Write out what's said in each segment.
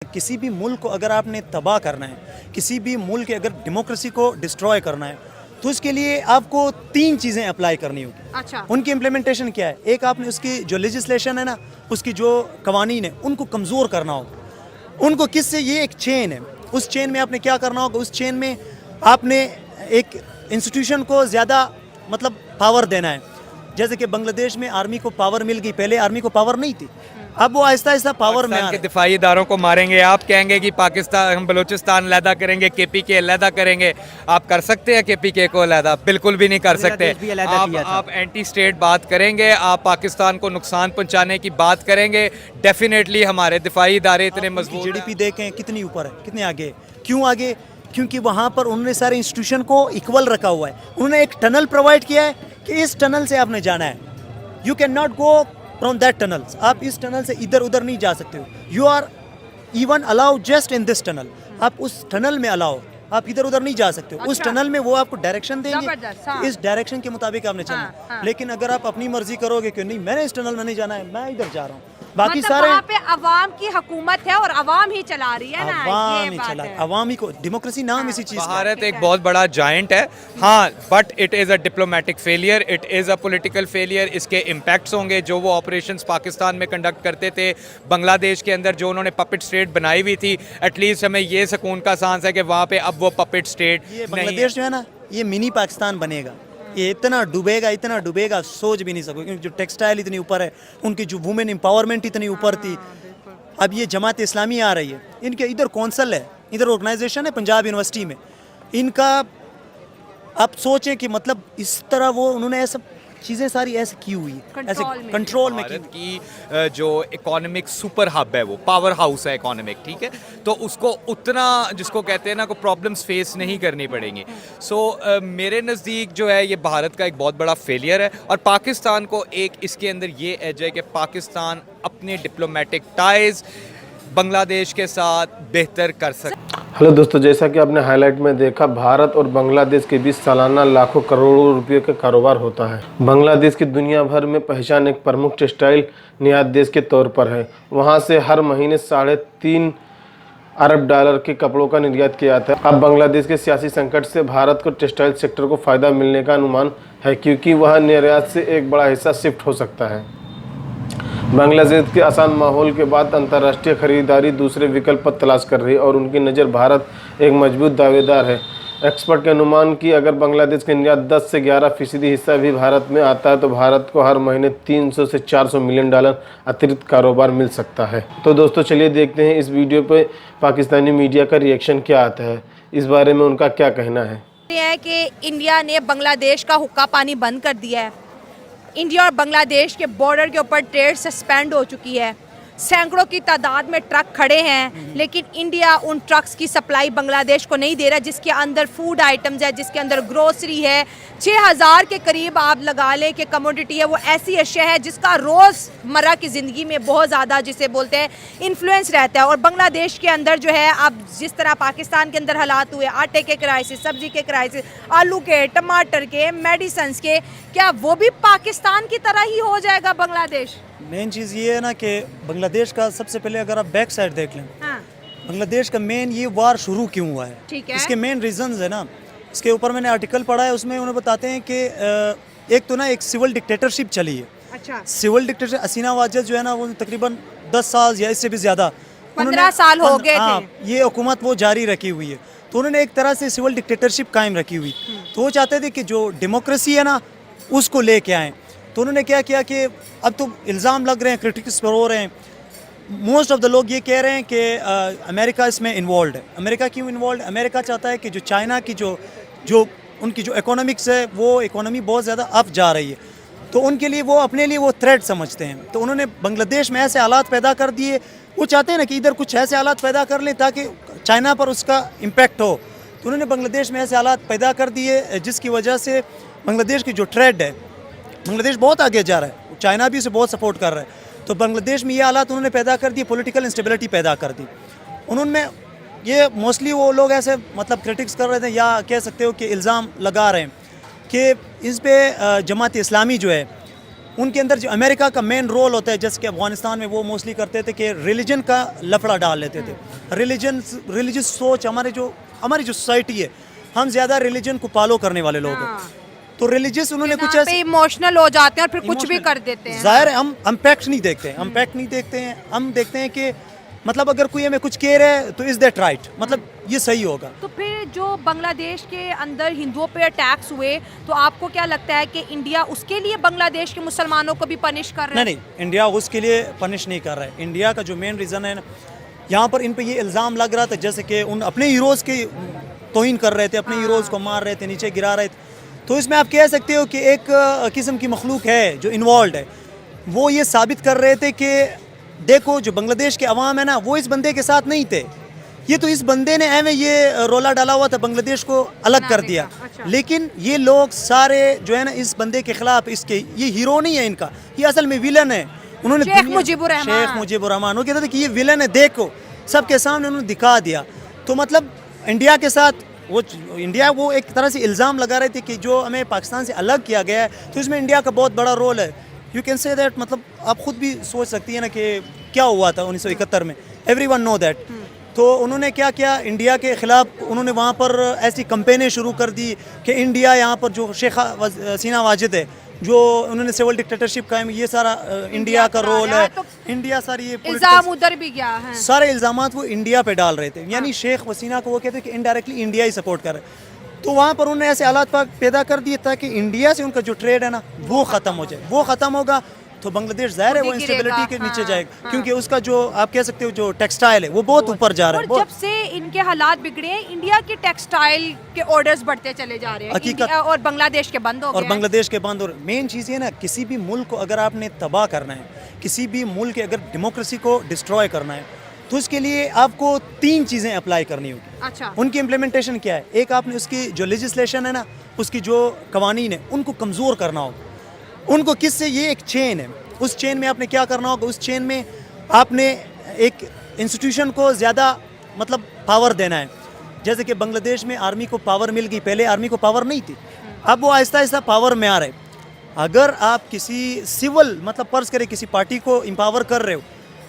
किसी भी मुल्क को अगर आपने तबाह करना है, किसी भी मुल्क के अगर डेमोक्रेसी को डिस्ट्रॉय करना है, तो उसके लिए आपको 3 चीज़ें अप्लाई करनी होगी। अच्छा। उनकी इम्प्लीमेंटेशन क्या है? एक, आपने उसकी जो लेजिस्लेशन है ना, उसकी जो कवानीन है, उनको कमज़ोर करना होगा। उनको किससे? ये एक चेन है, उस चेन में आपने क्या करना होगा? उस चेन में आपने एक इंस्टीट्यूशन को ज़्यादा मतलब पावर देना है। जैसे कि बांग्लादेश में आर्मी को पावर मिल गई, पहले आर्मी को पावर नहीं थी, अब वो आहिस्ता आहिस्ता पावर में आ पाकिस्तान रहे के हैं। दिफाई इदारों को मारेंगे, आप कहेंगे कि पाकिस्तान हम बलूचिस्तान अलहदा करेंगे, केपीके अलहदा करेंगे। आप कर सकते हैं केपीके को अलहदा? बिल्कुल भी नहीं कर सकते। आप एंटी स्टेट बात करेंगे, आप पाकिस्तान को नुकसान पहुंचाने की बात करेंगे। डेफिनेटली हमारे दिफाई इदारे इतने मजबूत हैं। जीडीपी देखें कितनी ऊपर है, कितने आगे है। क्यों आगे? क्योंकि वहाँ पर उन्होंने सारे इंस्टीट्यूशन को इक्वल रखा हुआ है। उन्होंने एक टनल प्रोवाइड किया है कि इस टनल से आपने जाना है, you can not go from that tunnel. आप इस टनल से इधर उधर नहीं जा सकते हो। You are even allow just in this tunnel. आप उस टनल में अलाउ, आप इधर उधर नहीं जा सकते हो। उस अच्छा। टनल में वो आपको डायरेक्शन देंगे, जबरदस्त, हाँ। इस डायरेक्शन के मुताबिक आपने चलना है। हाँ। लेकिन अगर आप अपनी मर्जी करोगे कि नहीं मैंने इस टनल में नहीं जाना है, मैं इधर जा रहा हूँ, बाकी मतलब सारे वहाँ पे अवाम की हुकूमत है और अवाम ही चला रही है ना, अवाम ये ही बात चला, है। अवामी को डेमोक्रेसी नाम इसी चीज़ का है। भारत एक बहुत बड़ा जायंट है, हाँ, but it is a diplomatic failure, it is a political failure. इसके इम्पैक्ट्स होंगे। जो वो ऑपरेशंस पाकिस्तान में कंडक्ट करते थे, बांग्लादेश के अंदर जो उन्होंने पपेट स्टेट बनाई हुई थी, एटलीस्ट हमें ये सुकून का सांस है कि वहाँ पे अब वो पपेट स्टेट ये नहीं बांग्लादेश जो है ना, ये मिनी पाकिस्तान बनेगा। ये इतना डूबेगा सोच भी नहीं सको, क्योंकि जो टेक्सटाइल इतनी ऊपर है, उनकी जो वुमेन एम्पावरमेंट इतनी ऊपर थी। अब ये जमात इस्लामी आ रही है, इनके इधर कौंसल है, इधर ऑर्गेनाइजेशन है पंजाब यूनिवर्सिटी में इनका। आप सोचें कि मतलब इस तरह वो उन्होंने ऐसा चीज़ें सारी ऐसे की हुई है, ऐसे कंट्रोल में की। भारत की जो इकोनॉमिक सुपर हब है, वो पावर हाउस है इकोनॉमिक, ठीक है, तो उसको उतना जिसको कहते हैं ना को प्रॉब्लम्स फेस नहीं करनी पड़ेंगी। सो मेरे नज़दीक जो है ये भारत का एक बहुत बड़ा फेलियर है, और पाकिस्तान को एक इसके अंदर ये एज है कि पाकिस्तान अपने डिप्लोमेटिक टाइज बांग्लादेश के साथ बेहतर कर सकता। हेलो दोस्तों, जैसा कि आपने हाईलाइट में देखा, भारत और बांग्लादेश के बीच सालाना लाखों करोड़ों रुपयों का कारोबार होता है। बांग्लादेश की दुनिया भर में पहचान एक प्रमुख टेक्सटाइल निर्यात देश के तौर पर है। वहां से हर महीने $3.5 अरब के कपड़ों का निर्यात किया जाता है। अब बांग्लादेश के सियासी संकट से भारत को टेक्सटाइल सेक्टर को फ़ायदा मिलने का अनुमान है, क्योंकि वह निर्यात से एक बड़ा हिस्सा शिफ्ट हो सकता है। बांग्लादेश के आसान माहौल के बाद अंतर्राष्ट्रीय खरीदारी दूसरे विकल्प पर तलाश कर रही है, और उनकी नज़र भारत एक मजबूत दावेदार है। एक्सपर्ट के अनुमान कि अगर बांग्लादेश का निर्यात 10 से 11% हिस्सा भी भारत में आता है, तो भारत को हर महीने $300 से $400 मिलियन अतिरिक्त कारोबार मिल सकता है। तो दोस्तों चलिए देखते हैं इस वीडियो पे पाकिस्तानी मीडिया का रिएक्शन क्या आता है, इस बारे में उनका क्या कहना है। ये है कि इंडिया ने बांग्लादेश का हुक्का पानी बंद कर दिया है। इंडिया और बांग्लादेश के बॉर्डर के ऊपर ट्रेड सस्पेंड हो चुकी है। सैकड़ों की तादाद में ट्रक खड़े हैं, लेकिन इंडिया उन ट्रक्स की सप्लाई बांग्लादेश को नहीं दे रहा, जिसके अंदर फूड आइटम्स है, जिसके अंदर ग्रोसरी है। 6000 के करीब आप लगा लें कि कमोडिटी है, वो ऐसी अशिया है जिसका रोज़मर्रा की ज़िंदगी में बहुत ज़्यादा, जिसे बोलते हैं, इन्फ्लुएंस रहता है। और बांग्लादेश के अंदर जो है, अब जिस तरह पाकिस्तान के अंदर हालात हुए, आटे के क्राइसिस, सब्जी के क्राइसिस, आलू के, टमाटर के, मेडिसन्स के, क्या वो भी पाकिस्तान की तरह ही हो जाएगा बांग्लादेश? मेन चीज़ ये है ना कि बांग्लादेश का सबसे पहले अगर आप बैक साइड देख लें, हाँ। बांग्लादेश का मेन ये वार शुरू क्यों हुआ है, ठीक है। इसके मेन रीजंस है ना, इसके ऊपर मैंने आर्टिकल पढ़ा है, उसमें उन्हें बताते हैं कि एक तो ना एक सिविल डिक्टेटरशिप चली है। अच्छा। सिविल डिक्टेटर हसीना वाजद जो है ना, वो तकरीबन 10 साल या इससे भी ज़्यादा 15 साल हो गए थे। ये हुकूमत वो जारी रखी हुई है, तो उन्होंने एक तरह से सिविल डिक्टेटरशिप कायम रखी हुई। तो वो चाहते थे कि जो डेमोक्रेसी है ना उसको लेके आएँ। तो उन्होंने क्या किया कि अब तो इल्ज़ाम लग रहे हैं, क्रिटिक्स हो रहे हैं, मोस्ट ऑफ द लोग ये कह रहे हैं कि अमेरिका इसमें इन्वॉल्व है। अमेरिका क्यों इन्वॉल्व? अमेरिका चाहता है कि जो चाइना की जो उनकी जो इकोनॉमिक्स है, वो इकोनॉमी बहुत ज़्यादा अप जा रही है, तो उनके लिए वो अपने लिए वो थ्रेट समझते हैं। तो उन्होंने बांग्लादेश में ऐसे हालात पैदा कर दिए, वो चाहते हैं ना कि इधर कुछ ऐसे हालात पैदा कर लें ताकि चाइना पर उसका इम्पेक्ट हो। तो उन्होंने बांग्लादेश में ऐसे हालात पैदा कर दिए जिसकी वजह से बांग्लादेश की जो ट्रेड है, बांग्लादेश बहुत आगे जा रहा है, चाइना भी उसे बहुत सपोर्ट कर रहा है। तो बांग्लादेश में ये हालात उन्होंने पैदा कर दिए, पॉलिटिकल इंस्टेबिलिटी पैदा कर दी उन्होंने। ये मोस्टली वो लोग ऐसे मतलब क्रिटिक्स कर रहे थे, या कह सकते हो कि इल्ज़ाम लगा रहे हैं कि इस पे जमात इस्लामी जो है उनके अंदर जो अमेरिका का मेन रोल होता है, जैसे कि अफगानिस्तान में वो मोस्टली करते थे कि रिलीजन का लफड़ा डाल लेते थे। रिलीजियस सोच हमारी जो सोसाइटी है, हम ज़्यादा रिलीजन को फॉलो करने वाले लोग हैं। तो रिलीजियस उन्होंने कुछ ऐसे इमोशनल हो जाते हैं और फिर कुछ भी कर देते हैं। ज़ाहिर है हम फैक्ट नहीं देखते हैं, हम फैक्ट नहीं देखते हैं, हम देखते हैं कि मतलब अगर कोई हमें कुछ कह रहा है तो इज़ दैट राइट, मतलब ये सही होगा। तो फिर जो बांग्लादेश के अंदर हिंदुओं पे अटैक्स हुए, तो आपको क्या लगता है कि इंडिया उसके लिए बांग्लादेश के मुसलमानों को भी पनिश कर रहा है? नहीं, इंडिया उसके लिए पनिश नहीं कर रहा है। इंडिया का जो मेन रीज़न है ना, यहाँ पर इन पे ये इल्ज़ाम लग रहा था जैसे कि उन अपने हीरोज़ की तौहीन कर रहे थे, अपने हीरोज़ को मार रहे थे, नीचे गिरा रहे थे। तो इसमें आप कह सकते हो कि एक किस्म की मखलूक है जो इन्वॉल्व है, वो ये साबित कर रहे थे कि देखो जो बांग्लादेश के अवाम है ना, वो इस बंदे के साथ नहीं थे। ये तो इस बंदे ने एवं ये रोला डाला हुआ था, बांग्लादेश को अलग कर दिया। अच्छा। लेकिन ये लोग सारे जो है ना इस बंदे के खिलाफ, इसके ये हीरो नहीं है इनका, ये असल में विलन है। उन्होंने शेख मुजीबुर रहमान। शेख मुजीबुर रहमान, वो कहते थे कि ये विलन है, देखो सबके सामने उन्होंने दिखा दिया। तो मतलब इंडिया के साथ वो एक तरह से इल्ज़ाम लगा रहे थे कि जो हमें पाकिस्तान से अलग किया गया है, तो इसमें इंडिया का बहुत बड़ा रोल है। यू कैन से दैट, मतलब आप खुद भी सोच सकती है ना कि क्या हुआ था 1971 में, एवरीवन नो दैट। तो उन्होंने क्या किया, इंडिया के ख़िलाफ़ उन्होंने वहाँ पर ऐसी कैंपेनें शुरू कर दी कि इंडिया यहाँ पर जो शेख हसीना वाजिद है, जो उन्होंने सिविल डिक्टेटरशिप कायम, ये सारा इंडिया का रोल है। तो इंडिया सारी ये इल्जाम उधर भी गया है। सारे इल्ज़ामात वो इंडिया पे डाल रहे थे, यानी शेख हसीना को वो कहते कि इनडायरेक्टली इंडिया ही सपोर्ट कर रहे हैं। तो वहाँ पर उन्होंने ऐसे हालात पैदा कर दिए ताकि इंडिया से उनका जो ट्रेड है ना वो ख़त्म हो जाए। वो ख़त्म होगा तो बांग्लादेश ज़ाहिर है वो इंस्टेबिलिटी के नीचे जाएगा, क्योंकि उसका जो आप कह सकते हो जो टेक्सटाइल है वो बहुत ऊपर जा रहा है। और जब से इनके हालात बिगड़े हैं, इंडिया के टेक्सटाइल के ऑर्डर्स बढ़ते चले जा रहे हैं, हकीकत। और बांग्लादेश के बंद हो गए और हैं। बांग्लादेश के बंद। और मेन चीज़ ये ना, किसी भी मुल्क को अगर आपने तबाह करना है, किसी भी मुल्क के अगर डेमोक्रेसी को डिस्ट्रॉय करना है, तो उसके लिए आपको 3 चीज़ें अप्लाई करनी होगी। अच्छा। उनकी इम्प्लीमेंटेशन क्या है? एक, आपने उसकी जो लेजिस्लेशन है ना, उसकी जो कवानीन है उनको कमज़ोर करना होगा। उनको किससे, ये एक चेन है, उस चेन में आपने क्या करना होगा, उस चेन में आपने एक इंस्टीट्यूशन को ज़्यादा मतलब पावर देना है। जैसे कि बांग्लादेश में आर्मी को पावर मिल गई, पहले आर्मी को पावर नहीं थी, अब वो आहिस्ता आहिस्ता पावर में आ रहे। अगर आप किसी सिविल मतलब फर्ज करें किसी पार्टी को एम्पावर कर रहे हो,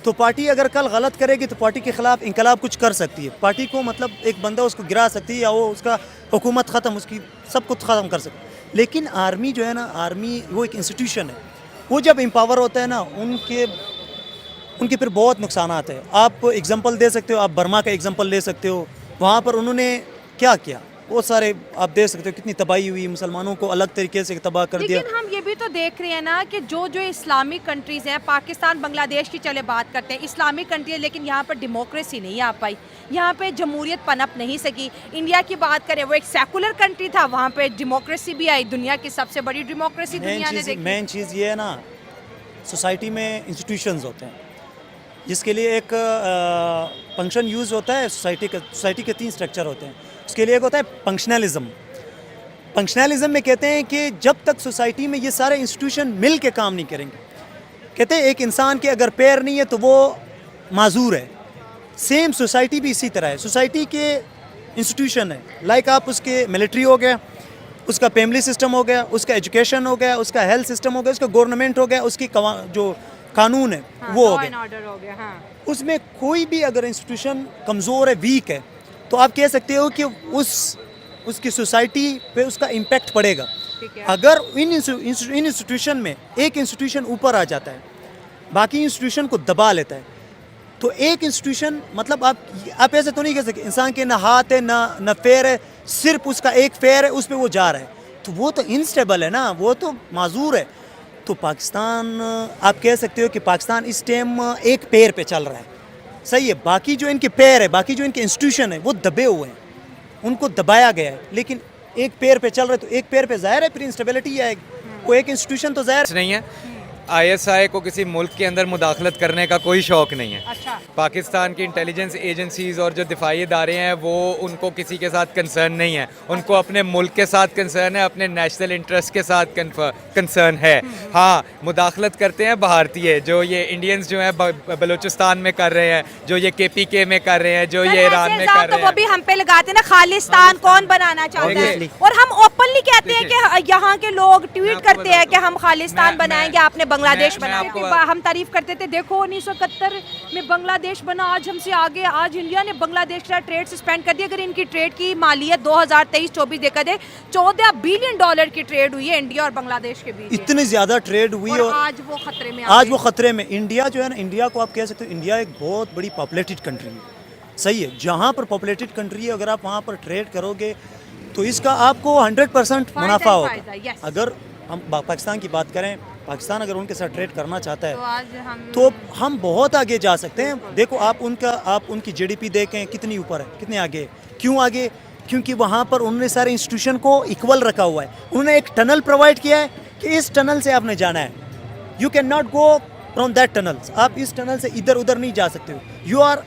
तो पार्टी अगर कल गलत करेगी तो पार्टी के खिलाफ इनकलाब कुछ कर सकती है, पार्टी को मतलब एक बंदा उसको गिरा सकती है, या वो उसका हुकूमत ख़त्म, उसकी सब कुछ ख़त्म कर सकती है। लेकिन आर्मी जो है ना, आर्मी वो एक इंस्टीट्यूशन है, वो जब एम्पावर होता है ना, उनके फिर बहुत नुकसानात है। आप एग्जांपल दे सकते हो, आप बर्मा का एग्जांपल ले सकते हो। वहाँ पर उन्होंने क्या किया, वो सारे आप देख सकते हो कितनी तबाही हुई, मुसलमानों को अलग तरीके से तबाह कर दिया। लेकिन हम ये भी तो देख रहे हैं ना कि जो इस्लामिक कंट्रीज़ हैं, पाकिस्तान बांग्लादेश की चले बात करते हैं, इस्लामिक कंट्री है, लेकिन यहाँ पर डेमोक्रेसी नहीं आ पाई, यहाँ पे जमहूरियत पनप नहीं सकी। इंडिया की बात करें, वो एक सेकुलर कंट्री था, वहाँ पे डेमोक्रेसी भी आई, दुनिया की सबसे बड़ी डेमोक्रेसी दुनिया ने देखी। मेन चीज़ ये है ना, सोसाइटी में इंस्टीट्यूशंस होते हैं जिसके लिए एक फंक्शन यूज़ होता है। सोसाइटी के 3 स्ट्रक्चर होते हैं। उसके लिए एक होता है फंक्शनलिज्म। फंक्शनलिज्म में कहते हैं कि जब तक सोसाइटी में ये सारे इंस्टीट्यूशन मिल के काम नहीं करेंगे, कहते हैं एक इंसान के अगर पैर नहीं है तो वो माजूर है। सेम सोसाइटी भी इसी तरह है। सोसाइटी के इंस्टीट्यूशन है, लाइक आप उसके मिलिट्री हो गया, उसका फैमिली सिस्टम हो गया, उसका एजुकेशन हो गया, उसका हेल्थ सिस्टम हो गया, उसका गवर्नमेंट हो गया, उसकी जो कानून है वो हो गया। ऑर्डर हो गया, हाँ। उसमें कोई भी अगर इंस्टीट्यूशन कमज़ोर है, वीक है, तो आप कह सकते हो कि उसकी सोसाइटी पे उसका इम्पैक्ट पड़ेगा। ठीक है। अगर इन इंस्टीट्यूशन में एक इंस्टीट्यूशन ऊपर आ जाता है, बाकी इंस्टीट्यूशन को दबा लेता है, तो एक इंस्टीट्यूशन मतलब आप ऐसे तो नहीं कह सकते इंसान के ना हाथ है ना पैर है, सिर्फ उसका एक पैर है, उस पर वो जा रहा है, तो वो तो इनस्टेबल है ना, वो तो माजूर है। तो पाकिस्तान, आप कह सकते हो कि पाकिस्तान इस टाइम एक पैर पे चल रहा है, सही है। बाकी जो इनके पैर है, बाकी जो इनके इंस्टीट्यूशन है वो दबे हुए हैं, उनको दबाया गया है। लेकिन एक पैर पे चल रहे, तो एक पैर पे ज़ाहिर है फिर इंस्टेबिलिटी आएगी। वो एक इंस्टीट्यूशन तो ज़ाहिर नहीं है। आईएसआई को किसी मुल्क के अंदर मुदाखलत करने का कोई शौक नहीं है। अच्छा। पाकिस्तान की इंटेलिजेंस एजेंसीज और जो दिफाई इदारे हैं वो उनको किसी के साथ कंसर्न नहीं है, उनको अपने मुल्क के साथ कंसर्न है, अपने नेशनल इंटरेस्ट के साथ कंसर्न है। हाँ, मुदाखलत करते हैं भारतीय, जो ये इंडियंस जो हैं बलूचिस्तान में कर रहे हैं, जो ये केपीके में कर रहे हैं, जो ये ईरान में कर तो रहे वो भी हैं। हम पे लगाते हैं ना, खालिस्तान कौन बनाना चाहता है, Obviously. और हम ओपनली कहते हैं कि यहाँ के लोग ट्वीट आपको करते हैं बता कि दूं। हम खालिस्तान मैं- बनाएंगे, आपने बांग्लादेश मैं बनाया। आपको हम तारीफ करते थे, देखो 1971 में बांग्लादेश बना, आज हमसे आगे, आज इंडिया ने बांग्लादेश के साथ ट्रेड सस्पेंड कर दिया। अगर इनकी ट्रेड की मालियत 2023-24 देखा जाए, $14 बिलियन की ट्रेड हुई है इंडिया और बांग्लादेश के बीच। इतनी ज़्यादा ट्रेड हुई और और आज वो खतरे में आ आज गई। वो खतरे में। इंडिया जो है ना, इंडिया को आप कह सकते हो इंडिया एक बहुत बड़ी पॉपुलेटेड कंट्री है, सही है। जहाँ पर पॉपुलेटेड कंट्री है, अगर आप वहाँ पर ट्रेड करोगे तो इसका आपको 100% फायदा मुनाफा ही होगा। फायदा, yes। अगर हम पाकिस्तान की बात करें, पाकिस्तान अगर उनके साथ ट्रेड करना चाहता तो है आज हम तो हम बहुत आगे जा सकते हैं। देखो आप उनकी जीडीपी देखें कितनी ऊपर है, कितने आगे है। क्यों आगे? क्योंकि वहाँ पर उन्होंने सारे इंस्टीट्यूशन को इक्वल रखा हुआ है। उन्होंने एक टनल प्रोवाइड किया है कि इस टनल से आपने जाना है, you can not go from that tunnel, आप इस टनल से इधर उधर नहीं जा सकते हो। You are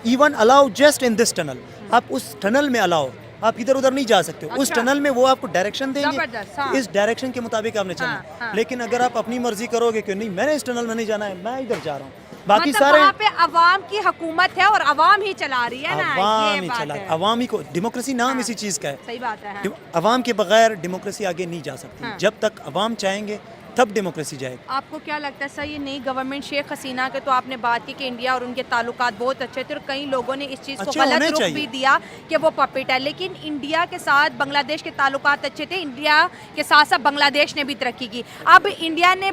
even allow just in this tunnel, आप उस टनल में अलाउ, आप इधर उधर नहीं जा सकते हो। उस अच्छा। टनल में वो आपको डायरेक्शन जबरदस्त, देंगे, हाँ। इस डायरेक्शन के मुताबिक आपने चलना हाँ, हाँ। है। लेकिन अगर आप अपनी मर्जी करोगे कि नहीं मैंने इस टनल में नहीं जाना है, मैं इधर जा रहा हूँ, बाकी मतलब सारे वहाँ पे अवाम की हुकूमत है और अवाम ही चला रही है ना, अवाम ये ही बात चला, है। अवाम ही को डेमोक्रेसी नाम हाँ। इसी चीज़ का है। सही बात है, हाँ। अवाम के बगैर डेमोक्रेसी आगे नहीं जा सकती। हाँ। जब तक अवाम चाहेंगे तब डेमोक्रेसी जाएगी। आपको क्या लगता है सर, ये नई गवर्नमेंट शेख हसीना के, तो आपने बात की कि इंडिया और उनके ताल्लुकात बहुत अच्छे थे और कई लोगों ने इस चीज़ को अच्छे गलत होने रुख चाहिए। भी दिया कि वो पपेट है, लेकिन इंडिया के साथ बांग्लादेश के ताल्लुकात अच्छे थे, इंडिया के साथ साथ बांग्लादेश ने भी तरक्की की। अब इंडिया ने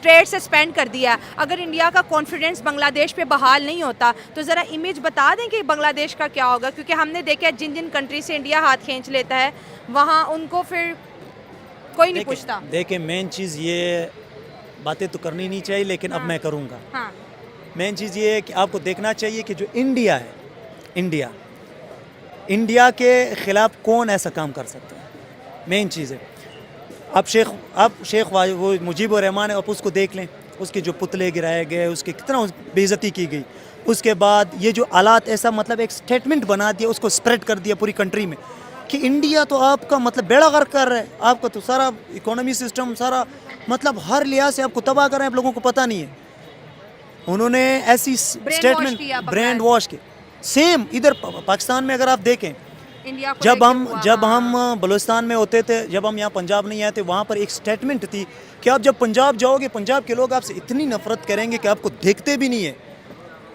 ट्रेड सस्पेंड कर दिया, अगर इंडिया का कॉन्फिडेंस बांग्लादेश पे बहाल नहीं होता तो ज़रा इमेज बता दें कि बांग्लादेश का क्या होगा, क्योंकि हमने देखा है जिन जिन कंट्री से इंडिया हाथ खींच लेता है वहाँ उनको फिर कोई नहीं पूछता। देखिए मेन चीज़ ये, बातें तो करनी नहीं चाहिए लेकिन अब मैं करूँगा। हाँ, मेन चीज़ ये है कि आपको देखना चाहिए कि जो इंडिया है, इंडिया के ख़िलाफ़ कौन ऐसा काम कर सकता है, मेन चीज़ है। अब शेख वो मुजीबुर रहमान है, आप उसको देख लें, उसके जो पुतले गिराए गए, उसकी कितना बेइज्जती की गई। उसके बाद ये जो आलात, ऐसा मतलब एक स्टेटमेंट बना दिया, उसको स्प्रेड कर दिया पूरी कंट्री में कि इंडिया तो आपका मतलब बेड़ा गर्क कर रहा है, आपका तो सारा इकोनॉमी सिस्टम, सारा मतलब हर लिहाज से आपको तबाह कर रहे हैं, आप लोगों को पता नहीं है। उन्होंने ऐसी स्टेटमेंट किया ब्रेन वॉश की। सेम इधर पाकिस्तान में अगर आप देखें, इंडिया को जब लेके हम हुआ, जब हाँ। हम बलूचिस्तान में होते थे, जब हम यहाँ पंजाब नहीं आए थे, वहाँ पर एक स्टेटमेंट थी कि आप जब पंजाब जाओगे, पंजाब के लोग आपसे इतनी नफरत करेंगे कि आपको देखते भी नहीं है।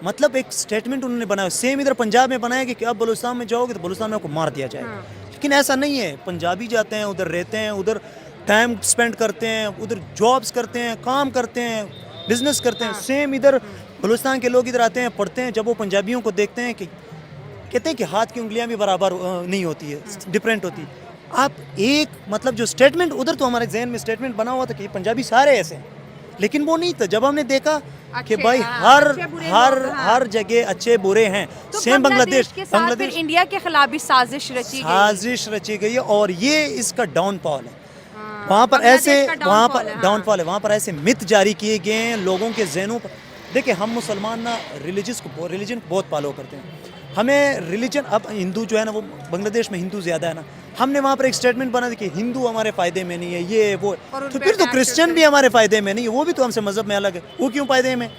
मतलब एक स्टेटमेंट उन्होंने बनाया, सेम इधर पंजाब में बनाया कि आप बलूचिस्तान में जाओगे तो बलूचिस्तान में आपको मार दिया जाएगा। लेकिन ऐसा नहीं है, पंजाबी जाते हैं, उधर रहते हैं, उधर टाइम स्पेंड करते हैं, उधर जॉब्स करते हैं, काम करते हैं, बिजनेस करते हैं। सेम इधर बलूचिस्तान के लोग इधर आते हैं, पढ़ते हैं, जब वो पंजाबियों को देखते हैं कि कहते हैं कि हाथ की उंगलियां भी बराबर नहीं होती है, डिफरेंट होती है। आप एक मतलब जो स्टेटमेंट, उधर तो हमारे जहन में स्टेटमेंट बना हुआ था कि पंजाबी सारे ऐसे हैं, लेकिन वो नहीं था। जब हमने देखा कि भाई हर जगह अच्छे बुरे हैं, तो सेम बांग्लादेश फिर इंडिया के खिलाफ भी साजिश रची गई है और ये इसका डाउनफॉल है। वहाँ पर ऐसे डाउनफॉल है, वहाँ पर ऐसे मिथ जारी किए गए हैं लोगों के जहनों पर। देखिए हम मुसलमान ना रिलीजन को बहुत फॉलो करते हैं, हमें रिलीजन, अब हिंदू जो है ना, वो बांग्लादेश में हिंदू ज़्यादा है ना, हमने वहाँ पर एक स्टेटमेंट बना दी कि हिंदू हमारे फ़ायदे में नहीं है, ये वो, तो फिर तो क्रिश्चियन भी हमारे फ़ायदे में नहीं है, वो भी तो हमसे मज़हब में अलग है, वो क्यों फ़ायदे में?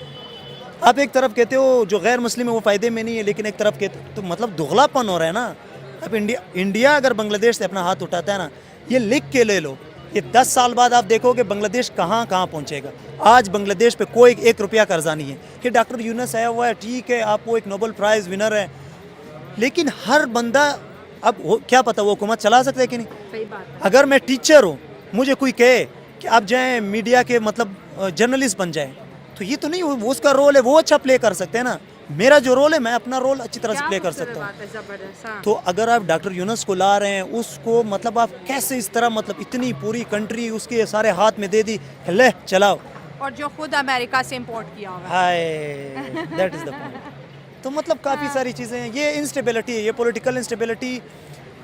आप एक तरफ कहते हो जो गैर मुस्लिम है वो फ़ायदे में नहीं है, लेकिन एक तरफ कहते तो मतलब दुगलापन हो रहा है ना। अब इंडिया अगर बांग्लादेश से अपना हाथ उठाता है ना, ये लिख के ले लो, ये 10 साल बाद आप देखोगे बांग्लादेश कहाँ पहुँचेगा। आज बांग्लादेश पे कोई 1 रुपया कर्जा नहीं है कि डॉक्टर यूनुस आया हुआ है, ठीक है, आप वो एक नोबेल प्राइज़ विनर है, लेकिन हर बंदा, अब क्या पता वो हुकूमत चला सकता है कि नहीं। सही बात है। अगर मैं टीचर हूँ, मुझे कोई कहे कि आप जाएं मीडिया के मतलब जर्नलिस्ट बन जाएं, तो ये तो नहीं, वो उसका रोल है, वो अच्छा प्ले कर सकते हैं ना। मेरा जो रोल है, मैं अपना रोल अच्छी तरह से प्ले कर सकता हूँ। तो अगर आप डॉक्टर यूनुस को ला रहे हैं, उसको मतलब आप कैसे इस तरह, मतलब इतनी पूरी कंट्री उसके सारे हाथ में दे दी, ले चलाओ, और जो खुद अमेरिका से इंपोर्ट किया हुआ है। हाय, दैट इज़ द पॉइंट। तो मतलब काफ़ी सारी चीज़ें हैं, ये इंस्टेबिलिटी है, ये पॉलिटिकल इंस्टेबिलिटी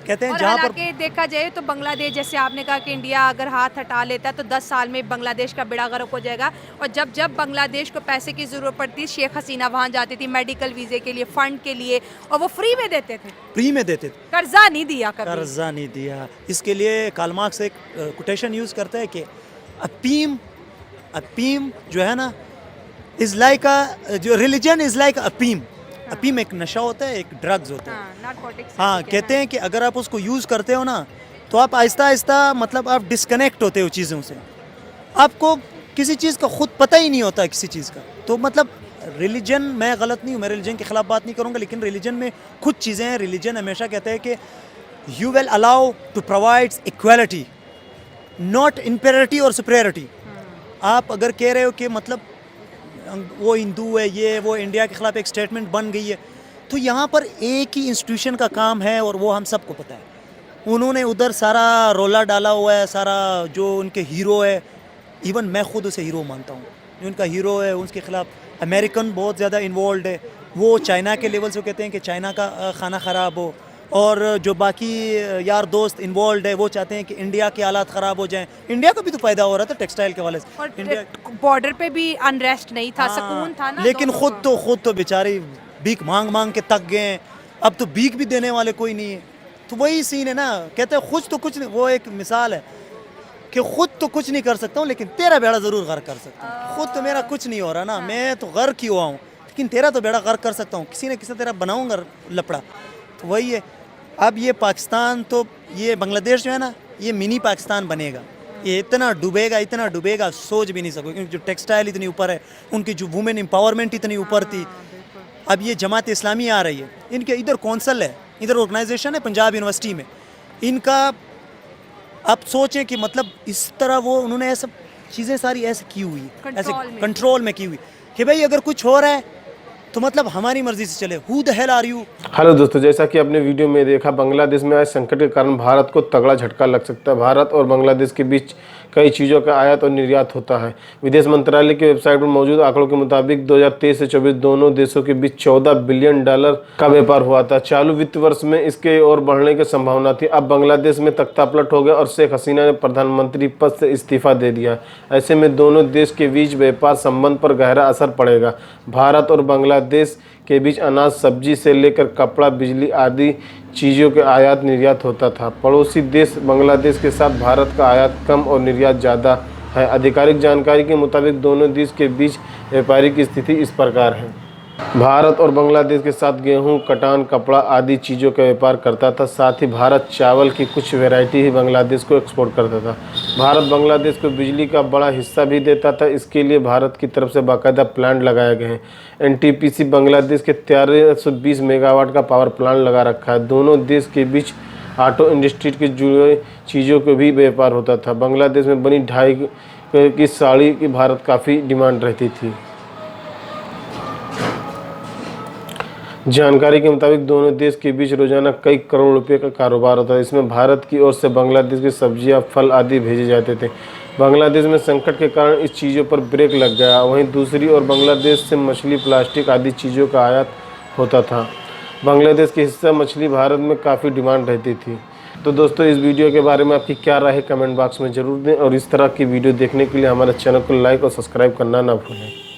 कहते हैं और जहाँ पर हालांकि देखा जाए तो बांग्लादेश, जैसे आपने कहा कि इंडिया अगर हाथ हटा लेता है तो 10 साल में बांग्लादेश का बेड़ा गर्क हो जाएगा। और जब जब बांग्लादेश को पैसे की ज़रूरत पड़ती, शेख हसीना वहाँ जाती थी मेडिकल वीज़े के लिए, फ़ंड के लिए, और वो फ्री में देते थे, फ्री में देते थे, कर्जा नहीं दिया कभी। कर्जा नहीं दिया। इसके लिए कार्ल मार्क्स एक कोटेशन यूज़ करता है कि अफीम जो है ना इज़ लाइक जो रिलीजन इज़ लाइक अफीम। अफीम एक नशा होता है, एक ड्रग्स होता है। नारकोटिक्स। हाँ, कहते हैं कि अगर आप उसको यूज़ करते हो ना तो आप आहिस्ता आहिस्ता मतलब आप डिस्कनेक्ट होते हो चीज़ों से, आपको किसी चीज़ का खुद पता ही नहीं होता किसी चीज़ का। तो मतलब रिलीजन, मैं गलत नहीं हूँ, मैं रिलीजन के ख़िलाफ़ बात नहीं करूँगा, लेकिन रिलीजन में कुछ चीज़ें हैं। रिलीजन हमेशा कहते हैं कि you will allow to provide equality, not inferiority और सुपीरियरिटी। आप अगर कह रहे हो कि मतलब वो हिंदू है, ये वो इंडिया के ख़िलाफ़ एक स्टेटमेंट बन गई है, तो यहाँ पर एक ही इंस्टीट्यूशन का काम है और वो हम सबको पता है। उन्होंने उधर सारा रोला डाला हुआ है, सारा जो उनके हीरो है, इवन मैं खुद उसे हीरो मानता हूँ, जो उनका हीरो है उसके ख़िलाफ़ अमेरिकन बहुत ज़्यादा इन्वॉल्व है। वो चाइना के लेवल से कहते हैं कि चाइना का खाना ख़राब हो, और जो बाकी यार दोस्त इन्वॉल्व है वो चाहते हैं कि इंडिया के हालात ख़राब हो जाएं। इंडिया को भी तो फ़ायदा हो रहा था टेक्सटाइल के वाले से। और इंडिया बॉर्डर पे भी अनरेस्ट नहीं था, हाँ, सुकून था ना। लेकिन दोनों को। खुद तो बेचारे भीख मांग मांग के तक गए हैं। अब तो भीख भी देने वाले कोई नहीं है। तो वही सीन है ना, कहते हैं खुद तो कुछ नहीं। वो एक मिसाल है कि खुद तो कुछ नहीं कर सकता हूँ, लेकिन तेरा बेड़ा ज़रूर गर्क कर सकता हूँ। खुद तो मेरा कुछ नहीं हो रहा ना, मैं तो गर्क ही हुआ हूँ, लेकिन तेरा तो बेड़ा गर्क कर सकता हूँ, किसी न किसी तेरा बनाऊँगा लपड़ा। तो वही है। अब ये पाकिस्तान, तो ये बांग्लादेश जो है ना, ये मिनी पाकिस्तान बनेगा। ये इतना डूबेगा सोच भी नहीं सकोगे, क्योंकि जो टेक्सटाइल इतनी ऊपर है, उनकी जो वुमेन एम्पावरमेंट इतनी ऊपर थी। अब ये जमात इस्लामी आ रही है, इनके इधर कौंसल है, इधर ऑर्गेनाइजेशन है पंजाब यूनिवर्सिटी में इनका। आप सोचें कि मतलब इस तरह वो उन्होंने ऐसा चीज़ें सारी ऐसे की हुई, ऐसे कंट्रोल में की हुई कि भाई अगर कुछ हो रहा है तो मतलब हमारी मर्जी से चले। Who the hell are you. Hello दोस्तों, जैसा कि आपने वीडियो में देखा, बांग्लादेश में आए संकट के कारण भारत को तगड़ा झटका लग सकता है। भारत और बांग्लादेश के बीच कई चीज़ों का आयात और निर्यात होता है। विदेश मंत्रालय की वेबसाइट पर मौजूद आंकड़ों के मुताबिक 2023 से 24 दोनों देशों के बीच $14 बिलियन का व्यापार हुआ था। चालू वित्त वर्ष में इसके और बढ़ने की संभावना थी। अब बांग्लादेश में तख्तापलट हो गया और शेख हसीना ने प्रधानमंत्री पद से इस्तीफा दे दिया। ऐसे में दोनों देश के बीच व्यापार संबंध पर गहरा असर पड़ेगा। भारत और बांग्लादेश के बीच अनाज, सब्जी से लेकर कपड़ा, बिजली आदि चीज़ों के आयात निर्यात होता था। पड़ोसी देश बांग्लादेश के साथ भारत का आयात कम और निर्यात ज़्यादा है। आधिकारिक जानकारी के मुताबिक दोनों देश के बीच व्यापारिक स्थिति इस प्रकार है। भारत और बांग्लादेश के साथ गेहूं, कटान, कपड़ा आदि चीज़ों का व्यापार करता था। साथ ही भारत चावल की कुछ वैरायटी ही बांग्लादेश को एक्सपोर्ट करता था। भारत बांग्लादेश को बिजली का बड़ा हिस्सा भी देता था। इसके लिए भारत की तरफ से बाकायदा प्लांट लगाए गए हैं। एनटीपीसी बांग्लादेश के 1320 मेगावाट का पावर प्लांट लगा रखा है। दोनों देश के बीच ऑटो इंडस्ट्री के जुड़े चीज़ों को भी व्यापार होता था। बांग्लादेश में बनी ढाई की साड़ी की भारत काफ़ी डिमांड रहती थी। जानकारी के मुताबिक दोनों देश के बीच रोजाना कई करोड़ रुपए का कारोबार होता है। इसमें भारत की ओर से बांग्लादेश की सब्जियां, फल आदि भेजे जाते थे। बांग्लादेश में संकट के कारण इस चीज़ों पर ब्रेक लग गया। वहीं दूसरी ओर बांग्लादेश से मछली, प्लास्टिक आदि चीज़ों का आयात होता था। बांग्लादेश के हिस्सा मछली भारत में काफ़ी डिमांड रहती थी। तो दोस्तों, इस वीडियो के बारे में आपकी क्या राय है कमेंट बॉक्स में ज़रूर दें, और इस तरह की वीडियो देखने के लिए हमारे चैनल को लाइक और सब्सक्राइब करना ना भूलें।